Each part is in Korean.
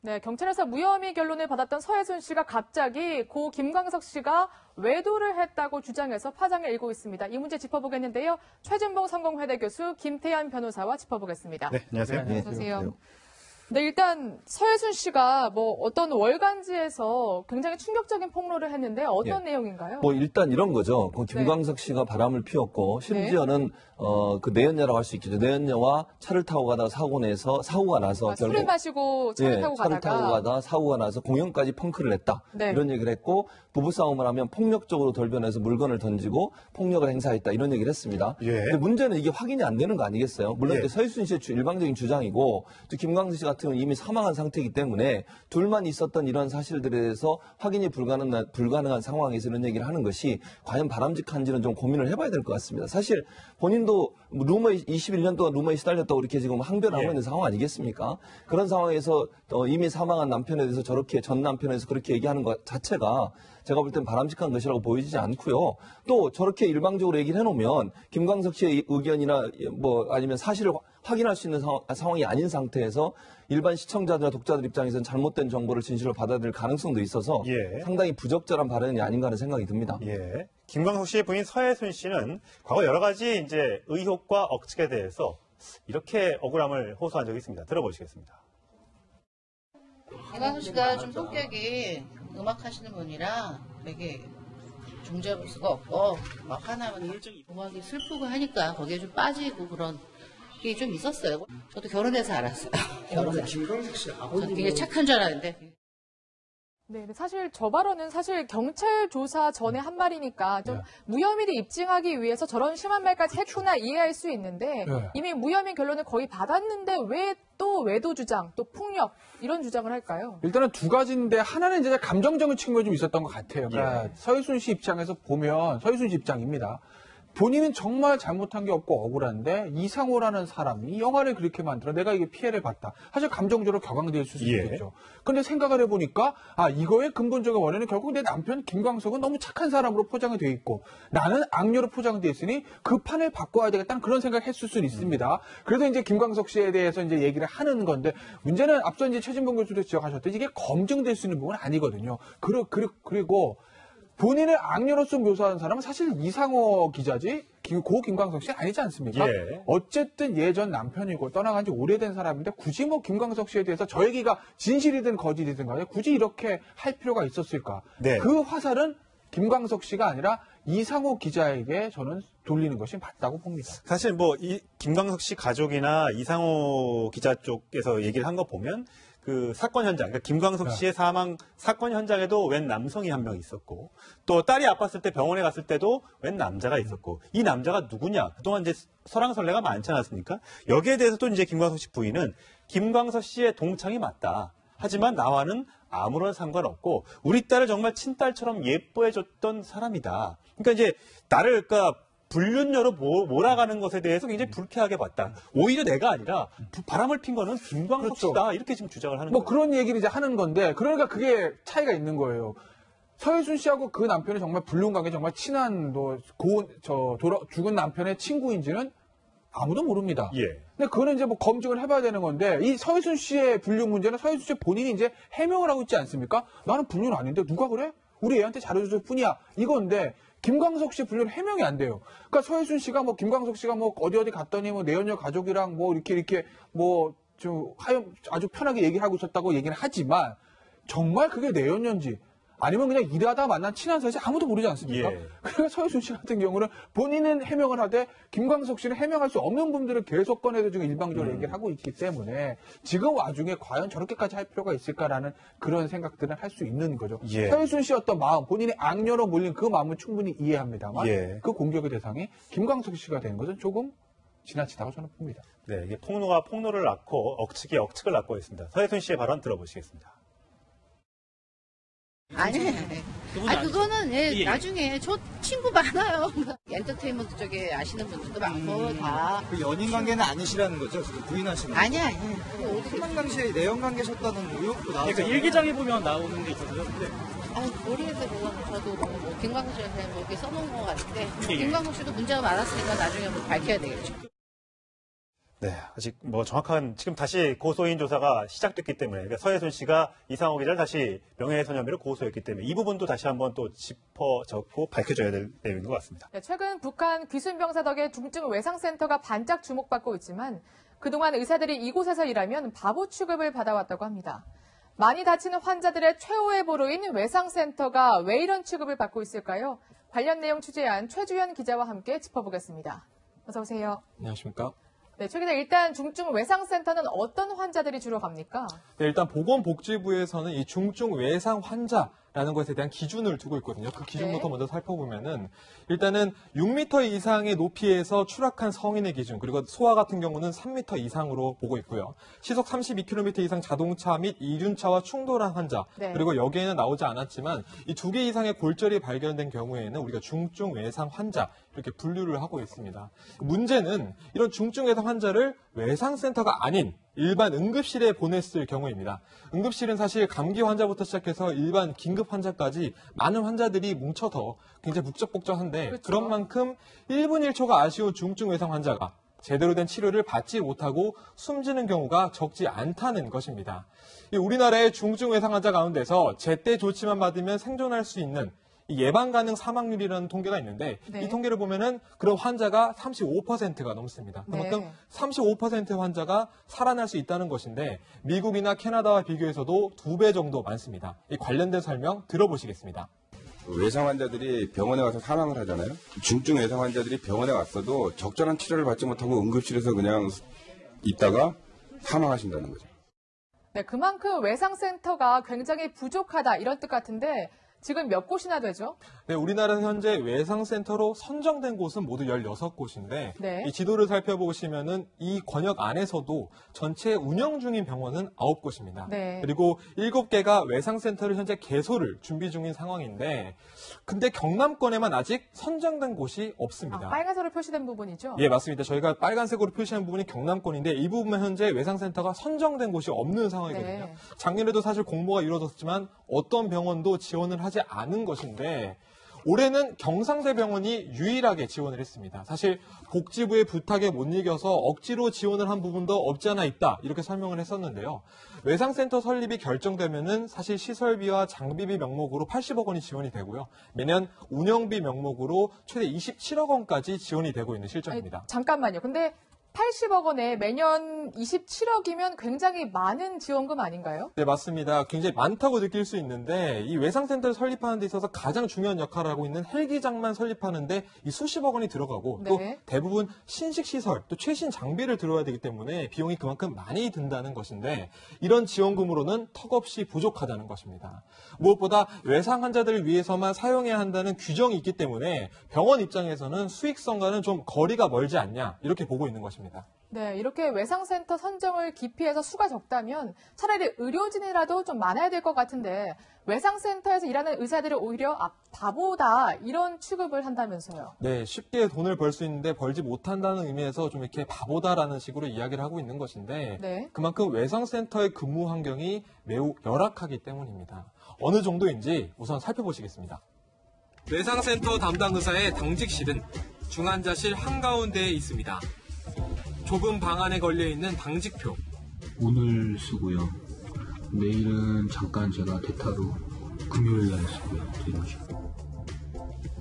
네, 경찰에서 무혐의 결론을 받았던 서혜순 씨가 갑자기 고 김광석 씨가 외도를 했다고 주장해서 파장을 일고 있습니다. 이 문제 짚어보겠는데요. 최진봉 성공회대 교수 김태현 변호사와 짚어보겠습니다. 네, 안녕하세요. 네, 안녕하세요. 네, 일단 서혜순 씨가 어떤 월간지에서 굉장히 충격적인 폭로를 했는데 어떤 내용인가요? 일단 이런 거죠. 김광석 씨가 바람을 피웠고 심지어는 그 내연녀라고 할 수 있겠죠. 내연녀와 차를 타고 가다가 사고가 나서 술을 마시고 차를 타고 가다가 사고가 나서 공연까지 펑크를 냈다. 네. 이런 얘기를 했고 부부싸움을 하면 폭력적으로 돌변해서 물건을 던지고 폭력을 행사했다. 이런 얘기를 했습니다. 근데 문제는 이게 확인이 안 되는 거 아니겠어요? 물론 서혜순 씨의 일방적인 주장이고 또 김광석 씨 같은 경우는 이미 사망한 상태이기 때문에 둘만 있었던 이런 사실들에 대해서 확인이 불가능한 상황에서 이런 얘기를 하는 것이 과연 바람직한지는 좀 고민을 해봐야 될 것 같습니다. 사실 본인도 루머에 21년 동안 루머에 시달렸다고 이렇게 지금 항변하고 있는 상황 아니겠습니까? 그런 상황에서 이미 사망한 남편에 대해서 저렇게 전 남편에 대해서 그렇게 얘기하는 것 자체가 제가 볼 땐 바람직한 것이라고 보이지 않고요. 또 저렇게 일방적으로 얘기를 해놓으면 김광석 씨의 의견이나 아니면 사실을 확인할 수 있는 상황이 아닌 상태에서 일반 시청자들이나 독자들 입장에서는 잘못된 정보를 진실로 받아들일 가능성도 있어서 상당히 부적절한 발언이 아닌가 하는 생각이 듭니다. 김광석 씨의 부인 서혜순 씨는 과거 여러 가지 이제 의혹과 억측에 대해서 이렇게 억울함을 호소한 적이 있습니다. 들어보시겠습니다. 김광석 씨가 좀 성격이 음악 하시는 분이라 되게 중재할 수가 없고 막 화나면 음악이 슬프고 하니까 거기에 좀 빠지고 그런 게 좀 있었어요. 저도 결혼해서 알았어요. 결혼해서. 김광석 씨 저는 되게 착한 줄 알았는데. 네, 사실 저 발언은 사실 경찰 조사 전에 한 말이니까 좀 무혐의를 입증하기 위해서 저런 심한 말까지 했구나 이해할 수 있는데 이미 무혐의 결론을 거의 받았는데 왜 또 외도 주장, 또 폭력 이런 주장을 할까요? 일단은 두 가지인데 하나는 이제 감정적인 측면이 좀 있었던 것 같아요. 그러니까 서혜순 씨 입장에서 보면 서혜순 씨 입장입니다. 본인은 정말 잘못한 게 없고 억울한데 이상호라는 사람이 영화를 그렇게 만들어 내가 이게 피해를 봤다. 사실 감정적으로 격앙될 수 있겠죠. 그런데 생각을 해보니까 이거의 근본적인 원인은 결국 내 남편 김광석은 너무 착한 사람으로 포장이 돼 있고 나는 악녀로 포장돼 있으니 그 판을 바꿔야 되겠다는 그런 생각을 했을 수는 있습니다. 그래서 이제 김광석 씨에 대해서 이제 얘기를 하는 건데 문제는 앞서 이제 최진봉 교수도 지적하셨듯이 이게 검증될 수 있는 부분은 아니거든요. 그리고 본인의 악녀로서 묘사하는 사람은 사실 이상호 기자지 고 김광석 씨 아니지 않습니까? 어쨌든 예전 남편이고 떠나간 지 오래된 사람인데 굳이 김광석 씨에 대해서 저 얘기가 진실이든 거짓이든 간에 굳이 이렇게 할 필요가 있었을까? 그 화살은 김광석 씨가 아니라 이상호 기자에게 저는 돌리는 것이 맞다고 봅니다. 사실 이 김광석 씨 가족이나 이상호 기자 쪽에서 얘기를 한 거 보면 그 사건 현장, 그러니까 김광석 씨의 사망 사건 현장에도 웬 남성이 한 명 있었고, 또 딸이 아팠을 때 병원에 갔을 때도 웬 남자가 있었고, 이 남자가 누구냐? 그동안 이제 설왕설래가 많지 않았습니까? 여기에 대해서 또 이제 김광석 씨 부인은 김광석 씨의 동창이 맞다. 하지만 나와는 아무런 상관없고, 우리 딸을 정말 친딸처럼 예뻐해줬던 사람이다. 그러니까 이제 나를 불륜녀로 몰아가는 것에 대해서 굉장히 불쾌하게 봤다. 오히려 내가 아니라 바람을 핀 거는 김광석 씨다. 이렇게 지금 주장을 하는 거예요. 그런 얘기를 이제 하는 건데, 그러니까 그게 차이가 있는 거예요. 서혜순 씨하고 그 남편이 정말 불륜 관계, 정말 친한 죽은 남편의 친구인지는 아무도 모릅니다. 근데 그거는 이제 검증을 해봐야 되는 건데, 이 서혜순 씨의 불륜 문제는 서혜순 씨 본인이 이제 해명을 하고 있지 않습니까? 나는 불륜 아닌데 누가 그래? 우리 애한테 잘해줬을 뿐이야. 이건데. 김광석 씨 불륜 해명이 안 돼요. 그러니까 서혜순 씨가 김광석 씨가 어디 갔더니 내연녀 가족이랑 이렇게 좀 아주 편하게 얘기를 하고 있었다고 얘기는 하지만 정말 그게 내연녀인지 아니면 그냥 일하다 만난 친한 사이지 아무도 모르지 않습니까? 그러니까 서혜순 씨 같은 경우는 본인은 해명을 하되 김광석 씨는 해명할 수 없는 분들을 계속 꺼내서 지금 일방적으로 얘기를 하고 있기 때문에 지금 와중에 과연 저렇게까지 할 필요가 있을까라는 그런 생각들은 할 수 있는 거죠. 서혜순 씨 어떤 마음, 본인이 악녀로 몰린 그 마음은 충분히 이해합니다만 그 공격의 대상이 김광석 씨가 되는 것은 조금 지나치다고 저는 봅니다. 네, 이게 폭로가 폭로를 낳고 억측이 억측을 낳고 있습니다. 서혜순 씨의 발언 들어보시겠습니다. 그거는 나중에 저 친구 많아요. 엔터테인먼트 쪽에 아시는 분들도 많고 다. 그 연인 관계는 아니시라는 거죠? 지금 부인하시는 거? 아니야. 사망 당시에 내연 관계셨다는 의혹도 나오고. 그러니까 일기장에 보면 나오는 게 있어요. 머리에서 보면 저도 김광석 씨한테 이렇게 써놓은 것 같은데 김광석 씨도 문제가 많았으니까 나중에 밝혀야 되겠죠. 네, 아직 뭐 정확한 지금 다시 고소인 조사가 시작됐기 때문에 그러니까 서혜순 씨가 이상호 기자를 다시 명예훼손 혐의로 고소했기 때문에 이 부분도 다시 한번 또 짚어졌고 밝혀져야 될 내용인 것 같습니다. 네, 최근 북한 귀순병사 덕에 중증 외상센터가 반짝 주목받고 있지만 그동안 의사들이 이곳에서 일하면 바보 취급을 받아왔다고 합니다. 많이 다치는 환자들의 최후의 보루인 외상센터가 왜 이런 취급을 받고 있을까요? 관련 내용 취재한 최주현 기자와 함께 짚어보겠습니다. 어서 오세요. 안녕하십니까? 네, 최 기자, 일단 중증 외상센터는 어떤 환자들이 주로 갑니까? 네, 일단 보건복지부에서는 이 중증 외상 환자라는 것에 대한 기준을 두고 있거든요. 그 기준부터 먼저 살펴보면은 일단은 6m 이상의 높이에서 추락한 성인의 기준, 그리고 소아 같은 경우는 3m 이상으로 보고 있고요. 시속 32km 이상 자동차 및 이륜차와 충돌한 환자, 그리고 여기에는 나오지 않았지만 이 2개 이상의 골절이 발견된 경우에는 우리가 중증 외상 환자 이렇게 분류를 하고 있습니다. 문제는 이런 중증 외상 환자를 외상센터가 아닌 일반 응급실에 보냈을 경우입니다. 응급실은 사실 감기 환자부터 시작해서 일반 긴급 환자까지 많은 환자들이 뭉쳐서 굉장히 북적북적한데 그렇죠. 그런 만큼 1분 1초가 아쉬운 중증 외상 환자가 제대로 된 치료를 받지 못하고 숨지는 경우가 적지 않다는 것입니다. 우리나라의 중증 외상 환자 가운데서 제때 조치만 받으면 생존할 수 있는 예방 가능 사망률이라는 통계가 있는데 이 통계를 보면은 그런 환자가 35%가 넘습니다. 그만큼 35%의 환자가 살아날 수 있다는 것인데 미국이나 캐나다와 비교해서도 2배 정도 많습니다. 이 관련된 설명 들어보시겠습니다. 외상 환자들이 병원에 가서 사망을 하잖아요. 중증 외상 환자들이 병원에 갔어도 적절한 치료를 받지 못하고 응급실에서 그냥 있다가 사망하신다는 거죠. 네, 그만큼 외상센터가 굉장히 부족하다 이런 뜻 같은데 지금 몇 곳이나 되죠? 네, 우리나라에서 현재 외상센터로 선정된 곳은 모두 16곳인데 네. 이 지도를 살펴보시면은 이 권역 안에서도 전체 운영 중인 병원은 9곳입니다. 네. 그리고 7개가 외상센터를 현재 개소를 준비 중인 상황인데 근데 경남권에만 아직 선정된 곳이 없습니다. 빨간색으로 표시된 부분이죠? 예, 맞습니다. 저희가 빨간색으로 표시한 부분이 경남권인데 이 부분은 현재 외상센터가 선정된 곳이 없는 상황이거든요. 네. 작년에도 사실 공모가 이루어졌지만 어떤 병원도 지원을 하지 않은 것인데 올해는 경상대병원이 유일하게 지원을 했습니다. 사실 복지부의 부탁에 못 이겨서 억지로 지원을 한 부분도 없지 않아 있다 이렇게 설명을 했었는데요. 외상센터 설립이 결정되면은 사실 시설비와 장비비 명목으로 80억 원이 지원이 되고요. 매년 운영비 명목으로 최대 27억 원까지 지원이 되고 있는 실정입니다. 아니, 잠깐만요. 근데 80억 원에 매년 27억이면 굉장히 많은 지원금 아닌가요? 네, 맞습니다. 굉장히 많다고 느낄 수 있는데 이 외상센터를 설립하는 데 있어서 가장 중요한 역할을 하고 있는 헬기장만 설립하는데 이 수십억 원이 들어가고 또 대부분 신식시설, 또 최신 장비를 들어야 되기 때문에 비용이 그만큼 많이 든다는 것인데 이런 지원금으로는 턱없이 부족하다는 것입니다. 무엇보다 외상 환자들을 위해서만 사용해야 한다는 규정이 있기 때문에 병원 입장에서는 수익성과는 좀 거리가 멀지 않냐 이렇게 보고 있는 것입니다. 네, 이렇게 외상센터 선정을 기피해서 수가 적다면 차라리 의료진이라도 좀 많아야 될 것 같은데 외상센터에서 일하는 의사들을 오히려 바보다 이런 취급을 한다면서요. 네, 쉽게 돈을 벌 수 있는데 벌지 못한다는 의미에서 좀 이렇게 바보다라는 식으로 이야기를 하고 있는 것인데 그만큼 외상센터의 근무 환경이 매우 열악하기 때문입니다. 어느 정도인지 우선 살펴보시겠습니다. 외상센터 담당 의사의 당직실은 중환자실 한가운데에 있습니다. 좁은 방 안에 걸려있는 당직표. 오늘 쓰고요. 내일은 잠깐 제가 대타로 금요일 날 쓰고요. 이런 식으로.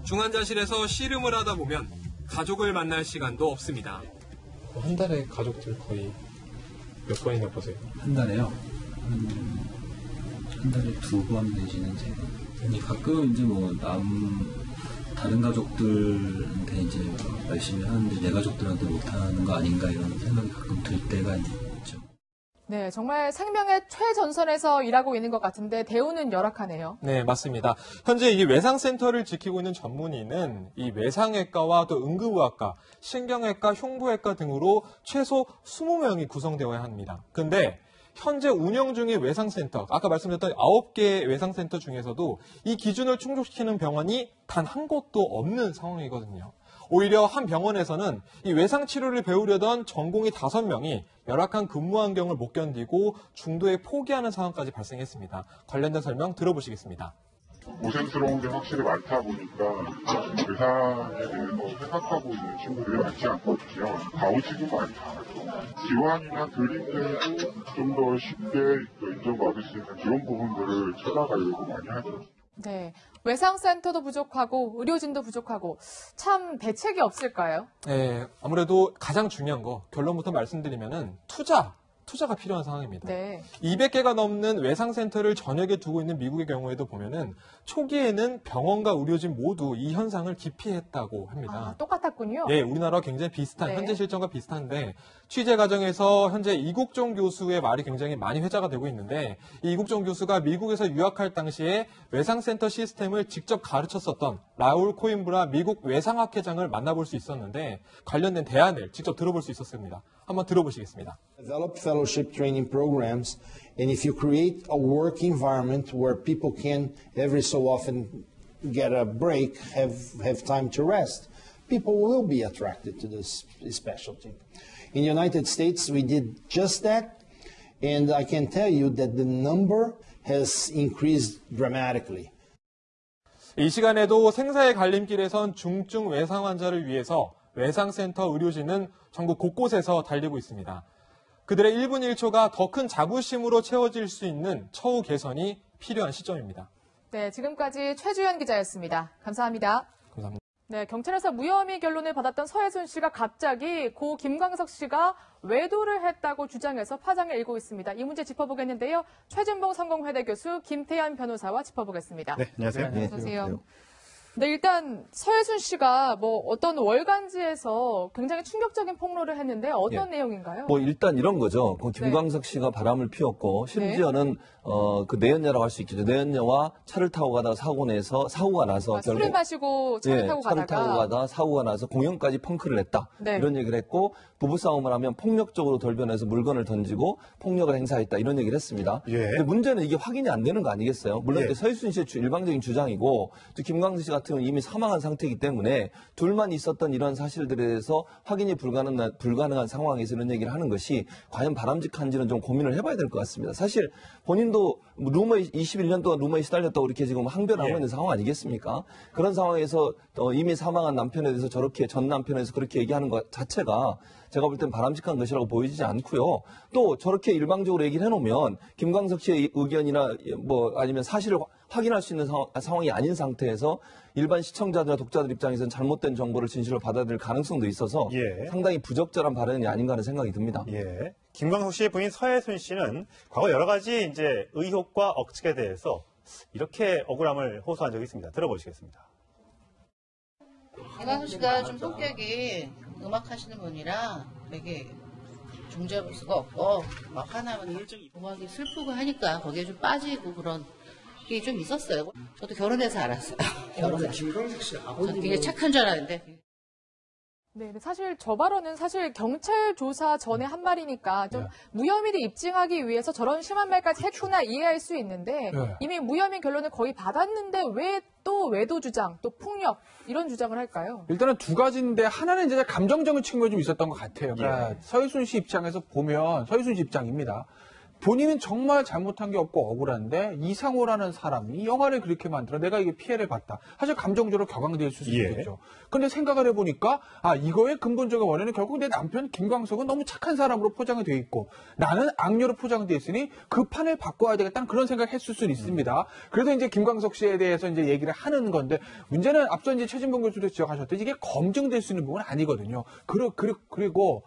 중환자실에서 씨름을 하다 보면 가족을 만날 시간도 없습니다. 한 달에 가족들 거의 몇 번이나 보세요? 한 달에요? 한 달에 2번 내지는 3번. 가끔 이제 다른 가족들한테 이제 열심히 하는데 내 가족들한테 못하는 거 아닌가 이런 생각이 가끔 들 때가 있죠. 네, 정말 생명의 최전선에서 일하고 있는 것 같은데 대우는 열악하네요. 네, 맞습니다. 현재 이 외상센터를 지키고 있는 전문의는 이 외상외과와 또 응급의학과, 신경외과, 흉부외과 등으로 최소 20명이 구성되어야 합니다. 근데 현재 운영 중인 외상센터, 아까 말씀드렸던 9개의 외상센터 중에서도 이 기준을 충족시키는 병원이 단 한 곳도 없는 상황이거든요. 오히려 한 병원에서는 이 외상 치료를 배우려던 전공의 5명이 열악한 근무 환경을 못 견디고 중도에 포기하는 상황까지 발생했습니다. 관련된 설명 들어보시겠습니다. 고생스러운 게 확실히 많다 보니까 의사에 대해서 생각하고 있는 친구들이 많지 않거든요. 가오지도 많이 잘하죠. 지원이나 드림들도 좀 더 쉽게 인정받을 수 있는 그런 부분들을 찾아가려고 많이 하죠. 네, 외상센터도 부족하고 의료진도 부족하고 참 대책이 없을까요? 네, 아무래도 가장 중요한 거 결론부터 말씀드리면은 투자가 필요한 상황입니다. 네. 200개가 넘는 외상센터를 전역에 두고 있는 미국의 경우에도 보면은 초기에는 병원과 의료진 모두 이 현상을 기피했다고 합니다. 아, 똑같았군요. 네, 우리나라와 굉장히 비슷한, 네. 현재 실정과 비슷한데 취재 과정에서 현재 이국종 교수의 말이 굉장히 많이 회자가 되고 있는데 이 이국종 교수가 미국에서 유학할 당시에 외상센터 시스템을 직접 가르쳤었던 라울 코임브라 미국 외상학회장을 만나볼 수 있었는데 관련된 대안을 직접 들어볼 수 있었습니다. 한번 들어보시겠습니다. Develop fellowship training programs, and if you create a work environment where people can every so often get a break, have time to rest, people will be attracted to this specialty. In the United States, we did just that, and I can tell you that the number has increased dramatically. 이 시간에도 생사의 갈림길에선 중증 외상 환자를 위해서 외상센터 의료진은 전국 곳곳에서 달리고 있습니다. 그들의 1분 1초가 더 큰 자부심으로 채워질 수 있는 처우 개선이 필요한 시점입니다. 네, 지금까지 최주연 기자였습니다. 감사합니다. 감사합니다. 네, 경찰에서 무혐의 결론을 받았던 서혜순 씨가 갑자기 고 김광석 씨가 외도를 했다고 주장해서 파장을 일고 있습니다. 이 문제 짚어보겠는데요. 최진봉 성공회대 교수 김태현 변호사와 짚어보겠습니다. 네, 안녕하세요. 네, 안녕하세요. 네, 일단 서혜순 씨가 어떤 월간지에서 굉장히 충격적인 폭로를 했는데 어떤 내용인가요? 일단 이런 거죠. 김광석 씨가 바람을 피웠고 심지어는 그 내연녀라고 할 수 있겠죠. 내연녀와 차를 타고 가다가 사고가 나서 술을 마시고 차를 타고 가다가 사고가 나서 공연까지 펑크를 냈다. 네. 이런 얘기를 했고 부부싸움을 하면 폭력적으로 돌변해서 물건을 던지고 폭력을 행사했다. 이런 얘기를 했습니다. 근데 문제는 이게 확인이 안 되는 거 아니겠어요? 물론 서혜순 씨의 일방적인 주장이고 또 김광석 씨 같은 경우는 이미 사망한 상태이기 때문에 둘만 있었던 이런 사실들에 대해서 확인이 불가능한 상황에서 이런 얘기를 하는 것이 과연 바람직한지는 좀 고민을 해봐야 될 것 같습니다. 사실 본인도 루머에 21년 동안 루머에 시달렸다고 이렇게 지금 항변하고 있는 상황 아니겠습니까? 그런 상황에서 이미 사망한 남편에 대해서 저렇게 전 남편에 대해서 그렇게 얘기하는 것 자체가 제가 볼 땐 바람직한 것이라고 보이지 않고요. 또 저렇게 일방적으로 얘기를 해놓으면 김광석 씨의 의견이나 아니면 사실을 확인할 수 있는 상황이 아닌 상태에서 일반 시청자들과 독자들 입장에서는 잘못된 정보를 진실로 받아들일 가능성도 있어서 상당히 부적절한 발언이 아닌가 하는 생각이 듭니다. 김광석 씨의 부인 서혜순 씨는 과거 여러 가지 이제 의혹과 억측에 대해서 이렇게 억울함을 호소한 적이 있습니다. 들어보시겠습니다. 김광석 씨가 좀 성격이 음악 하시는 분이라 되게 종잡을 수가 없고 막 화나면 음악이 슬프고 하니까 거기에 좀 빠지고 그런 게 좀 있었어요. 저도 결혼해서 알았어요. 결혼해서. 김광석 씨 아버님 되게 착한 줄 알았는데. 네, 사실 저 발언은 사실 경찰 조사 전에 한 말이니까 좀 무혐의를 입증하기 위해서 저런 심한 말까지 했구나 이해할 수 있는데 이미 무혐의 결론을 거의 받았는데 왜 또 외도 주장, 또 폭력 이런 주장을 할까요? 일단은 두 가지인데 하나는 이제 감정적인 측면이 좀 있었던 것 같아요. 그러니까 서혜순 씨 입장에서 보면 서혜순 씨 입장입니다. 본인은 정말 잘못한 게 없고 억울한데 이상호라는 사람이 영화를 그렇게 만들어 내가 이게 피해를 봤다. 사실 감정적으로 격앙될 수 있겠죠. 근데 생각을 해보니까 이거의 근본적인 원인은 결국 내 남편 김광석은 너무 착한 사람으로 포장이 돼 있고 나는 악녀로 포장돼 있으니 그 판을 바꿔야 되겠다는 그런 생각을 했을 수는 있습니다. 그래서 이제 김광석 씨에 대해서 이제 얘기를 하는 건데 문제는 앞서 이제 최진봉 교수도 지적하셨듯이 이게 검증될 수 있는 부분은 아니거든요. 그리고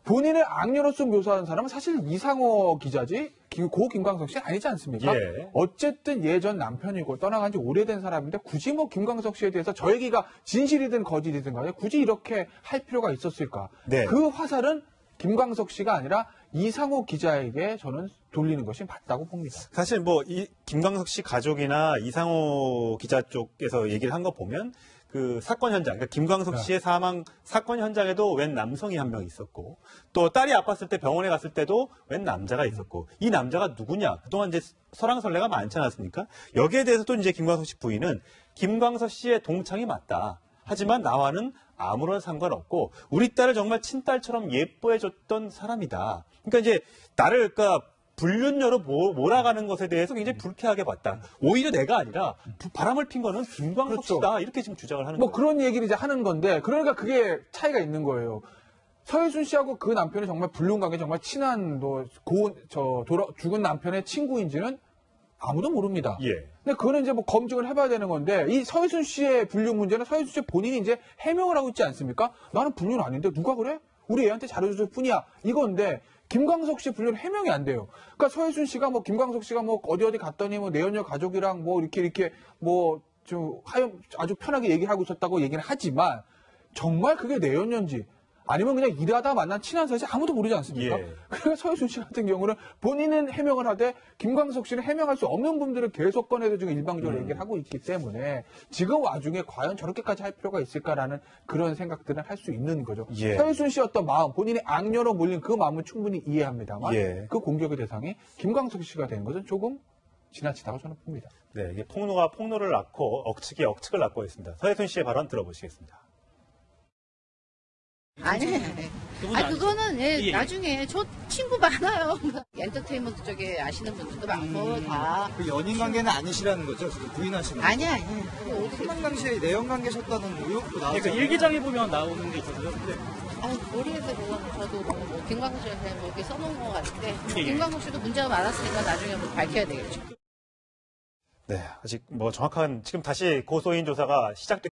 본인을 악녀로서 묘사한 사람은 사실 이상호 기자지 고 김광석 씨 아니지 않습니까? 어쨌든 예전 남편이고 떠나간 지 오래된 사람인데 굳이 김광석 씨에 대해서 저 얘기가 진실이든 거짓이든 간에 굳이 이렇게 할 필요가 있었을까? 그 화살은 김광석 씨가 아니라 이상호 기자에게 저는 돌리는 것이 맞다고 봅니다. 사실 이 김광석 씨 가족이나 이상호 기자 쪽에서 얘기를 한 거 보면 그 사건 현장, 그러니까 김광석 씨의 사망 사건 현장에도 웬 남성이 한 명 있었고, 또 딸이 아팠을 때 병원에 갔을 때도 웬 남자가 있었고, 이 남자가 누구냐? 그동안 이제 설왕설래가 많지 않았습니까? 여기에 대해서 또 이제 김광석 씨 부인은 김광석 씨의 동창이 맞다. 하지만 나와는 아무런 상관없고, 우리 딸을 정말 친딸처럼 예뻐해줬던 사람이다. 그러니까 이제 나를, 불륜녀로 몰아가는 것에 대해서 굉장히 불쾌하게 봤다. 오히려 내가 아니라 바람을 핀 거는 김광석 씨다. 이렇게 지금 주장을 하는 뭐 거예요. 그런 얘기를 이제 하는 건데, 그러니까 그게 차이가 있는 거예요. 서혜순 씨하고 그 남편이 정말 불륜 관계, 정말 친한 죽은 남편의 친구인지는 아무도 모릅니다. 예. 근데 그거는 이제 뭐 검증을 해봐야 되는 건데, 이 서혜순 씨의 불륜 문제는 서혜순 씨 본인이 이제 해명을 하고 있지 않습니까? 나는 불륜 아닌데 누가 그래? 우리 애한테 잘해줬을 뿐이야. 이건데 김광석 씨 불륜 해명이 안 돼요. 그러니까 서혜순 씨가 뭐 김광석 씨가 뭐 어디 갔더니 뭐 내연녀 가족이랑 뭐 이렇게 뭐 좀 아주 편하게 얘기를 하고 있었다고 얘기는 하지만 정말 그게 내연녀인지 아니면 그냥 일하다 만난 친한 사이지 아무도 모르지 않습니까? 예. 그러니까 서혜순 씨 같은 경우는 본인은 해명을 하되 김광석 씨는 해명할 수 없는 부분들을 계속 꺼내서 지금 일방적으로 얘기를 하고 있기 때문에 지금 와중에 과연 저렇게까지 할 필요가 있을까라는 그런 생각들은 할 수 있는 거죠. 예. 서혜순 씨 어떤 마음, 본인이 악녀로 몰린 그 마음은 충분히 이해합니다만 예. 그 공격의 대상이 김광석 씨가 된 것은 조금 지나치다고 저는 봅니다. 네, 이게 폭로가 폭로를 낳고 억측이 억측을 낳고 있습니다. 서혜순 씨의 발언 들어보시겠습니다. 아니, 그거는 나중에 저 친구 많아요. 엔터테인먼트 쪽에 아시는 분들도 많고 다. 그 연인 관계는 아니시라는 거죠? 부인하시는 거? 아니야. 신랑 당시에 내연 관계셨다는 의혹도 나오죠. 그러니까 일기장에 보면 나오는 게 있어서요. 머리에서 그건 저도 뭐 김광석 씨가 그냥 뭐 이렇게 써놓은 것 같은데 김광석 씨도 문제가 많았으니까 나중에 뭐 밝혀야 되겠죠. 네, 아직 뭐 정확한 지금 다시 고소인 조사가 시작됐